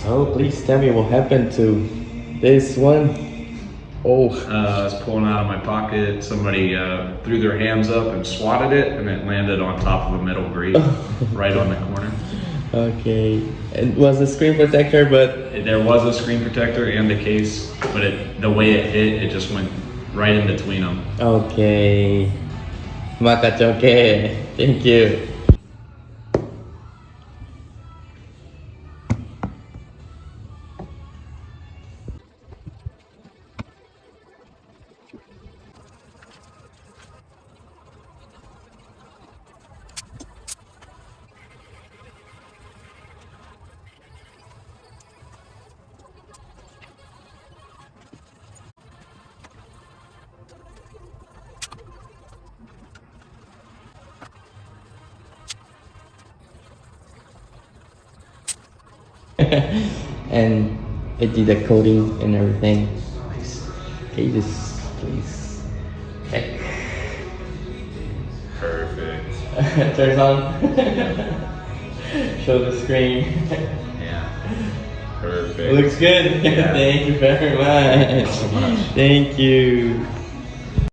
Oh, please tell me what happened to this one. Oh. I was pulling out of my pocket. Somebody threw their hands up and swatted it, and it landed on top of a metal grate right on the corner. Okay. It was a screen protector, but There was a screen protector and the case, but the way it hit, it just went right in between them. okay. Makachoke. Thank you. And I did the coding and everything. Okay, just please check. Perfect. Turns on. Show the screen. Yeah. Perfect. Looks good. Yeah. Thank you very much. Thank you so much. Thank you.